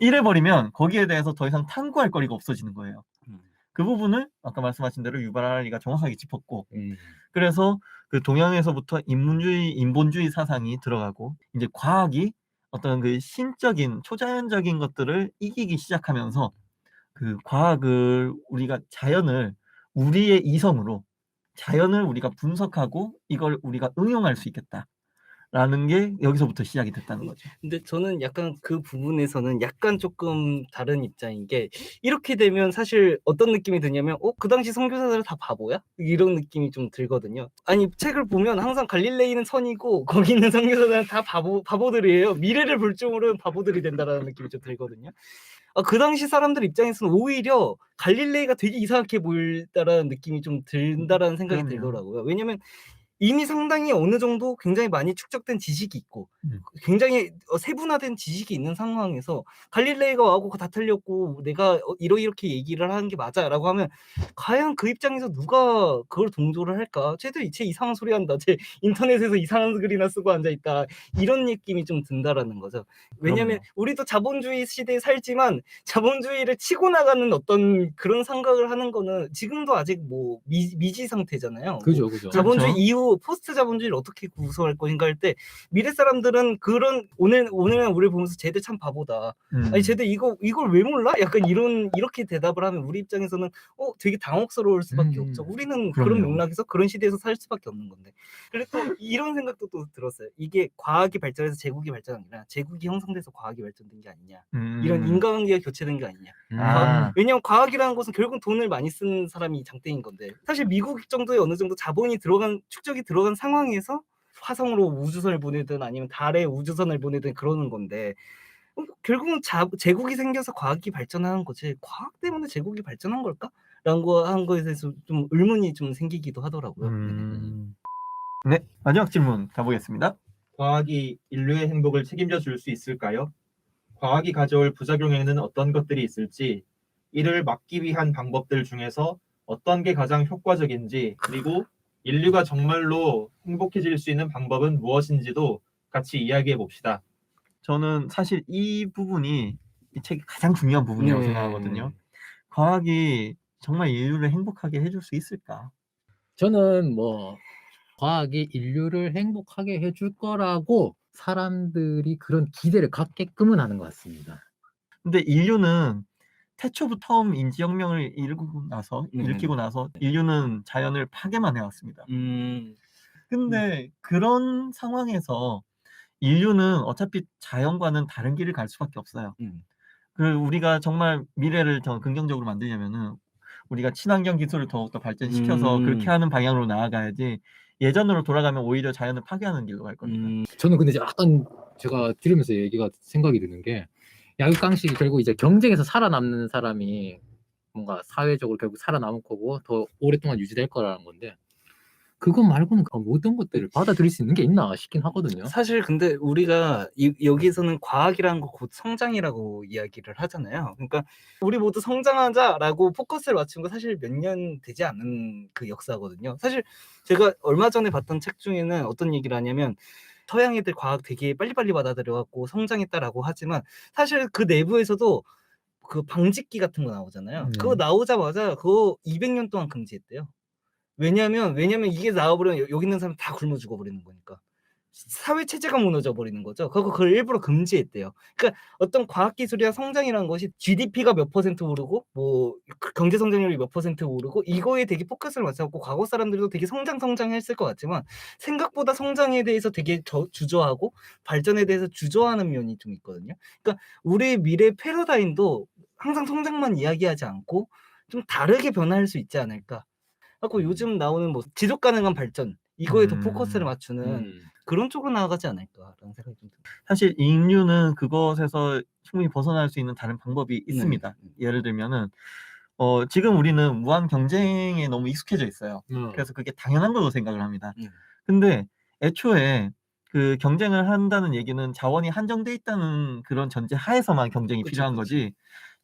이래버리면 거기에 대해서 더 이상 탐구할 거리가 없어지는 거예요. 그 부분을 아까 말씀하신 대로 유발리가 정확하게 짚었고 그래서 그 동양에서부터 인본주의 사상이 들어가고 이제 과학이 어떤 그 신적인 초자연적인 것들을 이기기 시작하면서 그 과학을 우리가 자연을 우리의 이성으로 자연을 우리가 분석하고 이걸 우리가 응용할 수 있겠다 라는 게 여기서부터 시작이 됐다는 거죠. 근데 저는 약간 그 부분에서는 약간 조금 다른 입장인 게 이렇게 되면 사실 어떤 느낌이 드냐면 그 당시 선교사들은 다 바보야? 이런 느낌이 좀 들거든요. 아니 책을 보면 항상 갈릴레이는 선이고 거기 있는 선교사들은 다 바보들이에요. 미래를 볼 줄은 바보들이 된다라는 느낌이 좀 들거든요. 그 당시 사람들 입장에서는 오히려 갈릴레이가 되게 이상하게 보인다라는 느낌이 좀 든다라는 생각이 그럼요. 들더라고요. 왜냐면 이미 상당히 어느 정도 굉장히 많이 축적된 지식이 있고 굉장히 세분화된 지식이 있는 상황에서 갈릴레이가 와고 다 틀렸고 내가 이렇게 얘기를 하는 게 맞아라고 하면 과연 그 입장에서 누가 그걸 동조를 할까? 쟤들 쟤 이상한 소리 한다. 쟤 인터넷에서 이상한 글이나 쓰고 앉아있다. 이런 느낌이 좀 든다라는 거죠. 왜냐면 그럼요. 우리도 자본주의 시대에 살지만 자본주의를 치고 나가는 어떤 그런 생각을 하는 거는 지금도 아직 뭐 미지 상태잖아요. 그죠. 자본주의 그렇죠. 이후 포스트 자본주의를 어떻게 구성할 것인가 할 때 미래 사람들은 그런 오늘 우리를 보면서 쟤들 참 바보다. 아니 쟤들 이걸 왜 몰라? 약간 이렇게 대답을 하면 우리 입장에서는 되게 당혹스러울 수밖에 없죠. 우리는 그런 그럼요. 맥락에서 그런 시대에서 살 수밖에 없는 건데. 그리고 또 이런 생각도 또 들었어요. 이게 과학이 발전해서 제국이 발전한 게 아니라 제국이 형성돼서 과학이 발전된 게 아니냐. 이런 인간관계가 교체된 게 아니냐. 왜냐면 과학이라는 것은 결국 돈을 많이 쓴 사람이 장땡인 건데 사실 미국 정도의 어느 정도 자본이 축적이 들어간 상황에서 화성으로 우주선을 보내든 아니면 달에 우주선을 보내든 그러는 건데 결국은 제국이 생겨서 과학이 발전하는 거지 과학 때문에 제국이 발전한 걸까? 라고 한 거에 대해서 좀 의문이 좀 생기기도 하더라고요. 네, 마지막 질문 가보겠습니다. 과학이 인류의 행복을 책임져 줄 수 있을까요? 과학이 가져올 부작용에는 어떤 것들이 있을지, 이를 막기 위한 방법들 중에서 어떤 게 가장 효과적인지, 그리고 인류가 정말로 행복해질 수 있는 방법은 무엇인지도 같이 이야기해 봅시다. 저는 사실 이 부분이 이 책의 가장 중요한 부분이라고 네. 생각하거든요. 과학이 정말 인류를 행복하게 해줄 수 있을까? 저는 뭐 과학이 인류를 행복하게 해줄 거라고 사람들이 그런 기대를 갖게끔은 하는 것 같습니다. 근데 인류는 태초부터 처음 인지혁명을 일으키고 나서 인류는 자연을 파괴만 해왔습니다. 근데 그런 상황에서 인류는 어차피 자연과는 다른 길을 갈 수밖에 없어요. 우리가 정말 미래를 더 긍정적으로 만들려면은 우리가 친환경 기술을 더욱더 발전시켜서 그렇게 하는 방향으로 나아가야지 예전으로 돌아가면 오히려 자연을 파괴하는 길로 갈 겁니다. 저는 근데 약간 제가 들으면서 얘기가 생각이 드는 게 약육강식이 결국 이제 경쟁에서 살아남는 사람이 뭔가 사회적으로 결국 살아남을 거고 더 오랫동안 유지될 거라는 건데 그것 말고는 모든 것들을 받아들일 수 있는 게 있나 싶긴 하거든요. 사실 근데 우리가 여기서는 과학이라는 거 곧 성장이라고 이야기를 하잖아요. 그러니까 우리 모두 성장하자라고 포커스를 맞춘 거 사실 몇 년 되지 않은 그 역사거든요. 사실 제가 얼마 전에 봤던 책 중에는 어떤 얘기를 하냐면 서양 애들 과학 되게 빨리빨리 받아들여갖고 성장했다라고 하지만 사실 그 내부에서도 그 방직기 같은 거 나오잖아요. 그거 나오자마자 그거 200년 동안 금지했대요. 왜냐면 이게 나와버리면 여기 있는 사람 다 굶어 죽어버리는 거니까. 사회 체제가 무너져 버리는 거죠. 그걸 일부러 금지했대요. 그러니까 어떤 과학기술이나 성장이라는 것이 GDP가 몇 % 오르고 뭐 경제 성장률이 몇 % 오르고 이거에 되게 포커스를 맞춰갖고 과거 사람들도 되게 성장했을 것 같지만 생각보다 성장에 대해서 되게 주저하고 발전에 대해서 주저하는 면이 좀 있거든요. 그러니까 우리의 미래 패러다임도 항상 성장만 이야기하지 않고 좀 다르게 변화할 수 있지 않을까. 하고 요즘 나오는 뭐 지속 가능한 발전 이거에 더 포커스를 맞추는 그런 쪽으로 나아가지 않을까라는 생각이 좀 듭니다. 사실 인류는 그것에서 충분히 벗어날 수 있는 다른 방법이 있습니다. 예를 들면은 지금 우리는 무한 경쟁에 너무 익숙해져 있어요. 그래서 그게 당연한 걸로 생각을 합니다. 근데 애초에 그 경쟁을 한다는 얘기는 자원이 한정돼 있다는 그런 전제 하에서만 경쟁이 필요한 거지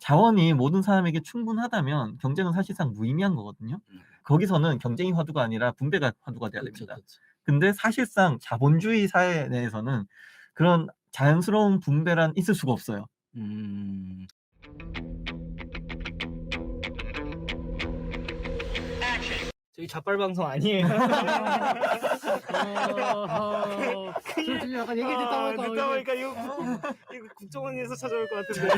자원이 모든 사람에게 충분하다면 경쟁은 사실상 무의미한 거거든요. 거기서는 경쟁이 화두가 아니라 분배가 화두가 돼야 됩니다. 근데 사실상 자본주의 사회 내에서는 그런 자연스러운 분배란 있을 수가 없어요. 저희 자빨 방송 아니에요. 저 지금 약간 얘기 듣다 보니까 이거 국정원에서 찾아올 것 같은데.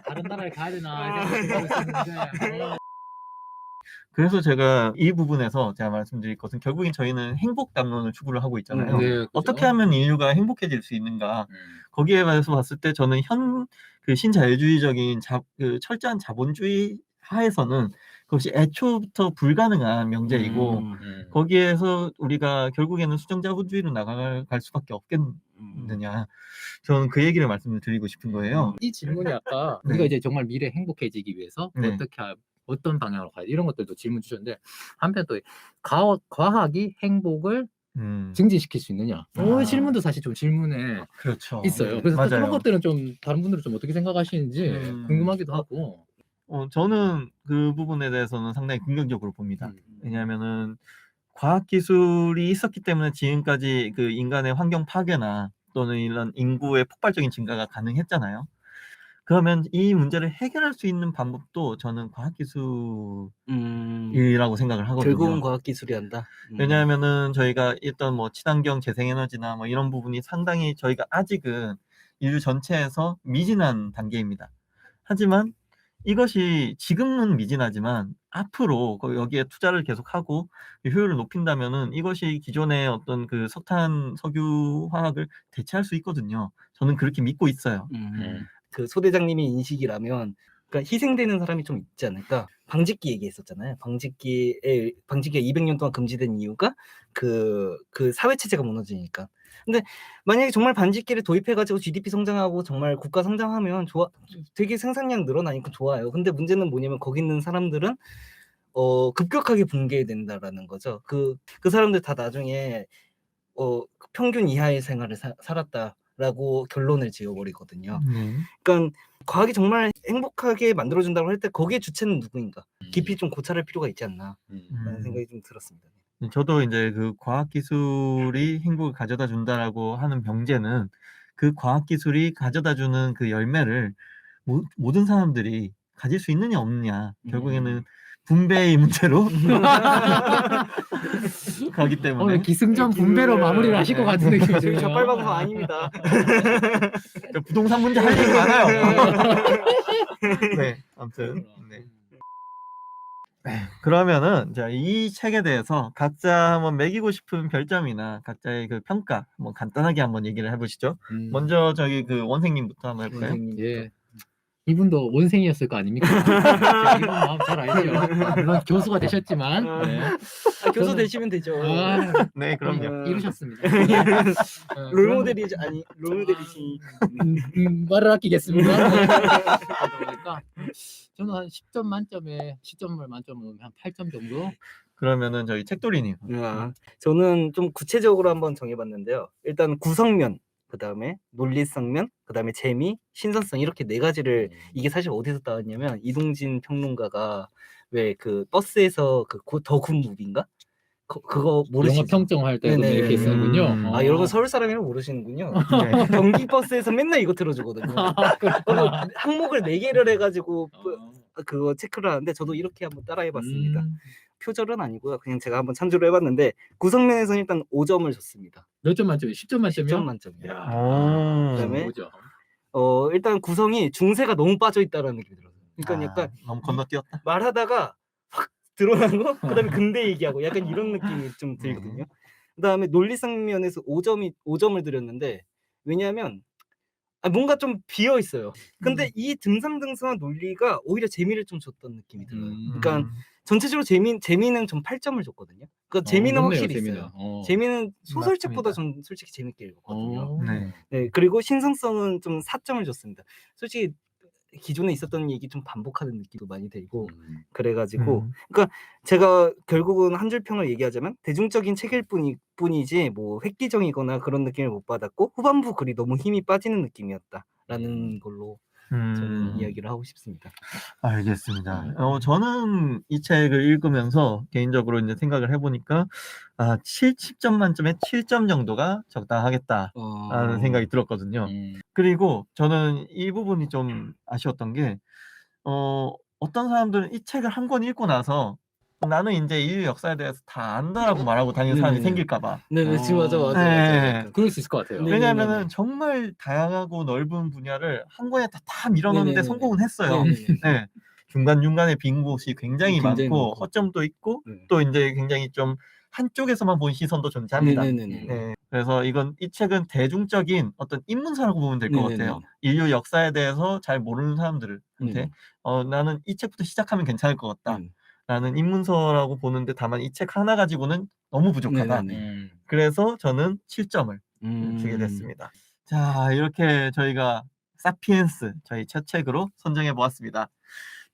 다른 나라에 가야 되나 생각하고 있었는데 그래서 제가 이 부분에서 제가 말씀드릴 것은 결국엔 저희는 행복 담론을 추구를 하고 있잖아요. 네, 그죠? 어떻게 하면 인류가 행복해질 수 있는가? 거기에 관해서 봤을 때 저는 그 신자유주의적인 그 철저한 자본주의 하에서는 그것이 애초부터 불가능한 명제이고 거기에서 우리가 결국에는 수정자본주의로 나갈 수밖에 없겠느냐. 저는 그 얘기를 말씀을 드리고 싶은 거예요. 이 질문이 아까 네. 우리가 이제 정말 미래 행복해지기 위해서 네. 어떤 방향으로 가야 돼 이런 것들도 질문 주셨는데 한편 또 과학이 행복을 증진시킬 수 있느냐? 이 질문도 사실 좀 질문에 그렇죠. 있어요. 네, 그래서 또 맞아요. 그런 것들은 좀 다른 분들은 좀 어떻게 생각하시는지 궁금하기도 하고. 저는 그 부분에 대해서는 상당히 긍정적으로 봅니다. 음. 왜냐하면은 과학기술이 있었기 때문에 지금까지 그 인간의 환경 파괴나 또는 이런 인구의 폭발적인 증가가 가능했잖아요. 그러면 이 문제를 해결할 수 있는 방법도 저는 과학기술이라고 생각을 하거든요. 결국은 과학기술이 한다. 왜냐하면은 저희가 일단 뭐 친환경 재생에너지나 뭐 이런 부분이 상당히 저희가 아직은 인류 전체에서 미진한 단계입니다. 하지만 이것이 지금은 미진하지만 앞으로 여기에 투자를 계속하고 효율을 높인다면은 이것이 기존의 어떤 그 석탄, 석유, 화학을 대체할 수 있거든요. 저는 그렇게 믿고 있어요. 그 소대장님의 인식이라면 그러니까 희생되는 사람이 좀 있지 않을까. 방직기 얘기했었잖아요. 방직기가 200년 동안 금지된 이유가 그 사회 체제가 무너지니까. 근데 만약에 정말 방직기를 도입해가지고 GDP 성장하고 정말 국가 성장하면 되게 생산량 늘어나니까 좋아요. 근데 문제는 뭐냐면 거기 있는 사람들은 급격하게 붕괴된다라는 거죠. 그 사람들 다 나중에 평균 이하의 생활을 살았다라고 결론을 지어버리거든요. 그러니까 과학이 정말 행복하게 만들어준다고 할 때 거기에 주체는 누구인가? 깊이 좀 고찰할 필요가 있지 않나 라는 생각이 좀 들었습니다. 저도 이제 그 과학기술이 행복을 가져다 준다라고 하는 명제는 그 과학기술이 가져다 주는 그 열매를 모든 사람들이 가질 수 있느냐 없느냐 결국에는 분배의 문제로 가기 때문에 오늘 기승전 분배로 마무리를 하실 것 같은 느낌이 저희 들어요. 젖발방송 아닙니다. 부동산 문제 할 얘기 많아요. 네, 아무튼 네. 그러면은 이 책에 대해서 각자 한번 매기고 싶은 별점이나 각자의 그 평가 한번 간단하게 한번 얘기를 해보시죠. 먼저 저기 그 원생님부터 한번 해볼까요? 예. 이분도 원생이었을 거 아닙니까? 이분 마음 잘 알죠. 물론 교수가 되셨지만 네. 교수 저는- 되시면 되죠. 네, 그럼요. 이루셨습니다. 롤모델이지 아니 롤모델이시. 말을 아끼겠습니다. 그러니까 저는 한 10점 만점에 10점을 만점은 한 8점 정도. 그러면은 저희 책돌이님. 저는 좀 구체적으로 한번 정해봤는데요. 일단 구성면, 그 다음에 논리성면, 그 다음에 재미, 신선성 이렇게 네 가지를 이게 사실 어디서 따왔냐면 이동진 평론가가 왜 그 버스에서 그 더 굿 무비인가? 그거 모르시죠? 영화 평정할 때도 네네. 이렇게 쓰는군요. 여러분 서울 사람이라 모르시는군요. 네. 경기 버스에서 맨날 이거 틀어주거든요. 그거 항목을 4개를 해가지고 그거 체크를 하는데 저도 이렇게 한번 따라해봤습니다. 표절은 아니고요. 그냥 제가 한번 참조를 해봤는데 구성면에서는 일단 5점을 줬습니다. 몇 점 만점이에요? 10점 만점이요? 10점 만점이요. 그다음에 5점. 일단 구성이 중세가 너무 빠져 있다라는 느낌이 들어요. 그러니까 약간 너무 건너뛰었다. 말하다가 확 드러나고 그다음에 근대 얘기하고 약간 이런 느낌이 좀 들거든요. 그다음에 논리성 면에서 5점을 드렸는데 왜냐하면 뭔가 좀 비어 있어요. 근데 이 듬성듬성한 논리가 오히려 재미를 좀 줬던 느낌이 들어요. 그러니까 전체적으로 재미는 좀 8점을 줬거든요. 그러니까 재미는 높네요, 확실히 재미는. 있어요. 재미는 소설책보다 전 솔직히 재밌게 읽었거든요. 네. 네, 그리고 신선성은 좀 4점을 줬습니다. 솔직히 기존에 있었던 얘기 좀 반복하는 느낌도 많이 들고 그래가지고 그러니까 제가 결국은 한 줄 평을 얘기하자면 대중적인 책일 뿐이지 뭐 획기적이거나 그런 느낌을 못 받았고 후반부 글이 너무 힘이 빠지는 느낌이었다라는 걸로 저는 이야기를 하고 싶습니다. 알겠습니다. 저는 이 책을 읽으면서 개인적으로 이제 생각을 해보니까 10점 만점에 7점 정도가 적당하겠다라는 생각이 들었거든요. 그리고 저는 이 부분이 좀 아쉬웠던 게 어떤 사람들은 이 책을 한 권 읽고 나서 나는 이제 인류 역사에 대해서 다 안다라고 말하고 다니는 사람이 생길까봐. 네네, 지금 맞아. 네. 그럴 수 있을 것 같아요. 네. 왜냐하면은 정말 다양하고 넓은 분야를 한 권에 다 밀어넣는데 네네네. 성공은 했어요. 네네네. 네. 중간중간에 빈 곳이 굉장히 굉장히 많고 많고. 허점도 있고 네. 또 이제 굉장히 좀 한쪽에서만 본 시선도 존재합니다. 네네네네. 네, 그래서 이 책은 대중적인 어떤 입문서라고 보면 될 것 네네네. 같아요. 인류 역사에 대해서 잘 모르는 사람들한테 네네. 나는 이 책부터 시작하면 괜찮을 것 같다. 네. 라는 입문서라고 보는데 다만 이 책 하나 가지고는 너무 부족하다. 네네네. 그래서 저는 7점을 주게 됐습니다. 자, 이렇게 저희가 사피엔스 저희 첫 책으로 선정해 보았습니다.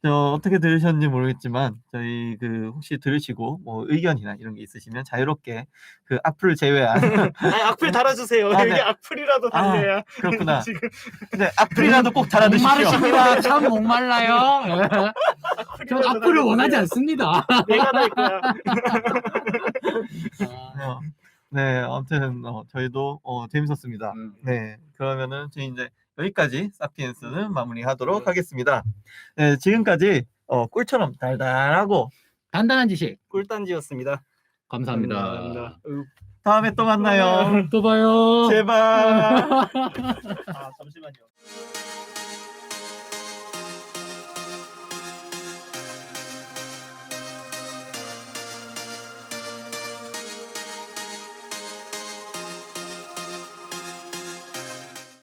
어떻게 들으셨는지 모르겠지만 저희 혹시 들으시고 뭐 의견이나 이런 게 있으시면 자유롭게 악플을 제외한 악플 달아주세요. 아, 여기 네. 악플이라도 달려야. 그렇구나. 지금 근데 악플이라도 꼭 달아주십시오. 목마르십니다. 참 목말라요. 전 악플을 원하지 않습니다. 내가 달 거야. 네, 아무튼 저희도 재밌었습니다. 네, 그러면은 저희 이제 여기까지 사피엔스는 마무리하도록 하겠습니다. 네, 지금까지 꿀처럼 달달하고 단단한 지식 꿀단지였습니다. 감사합니다. 감사합니다. 다음에 또 만나요. 또 봐요. 제발. 아, 잠시만요.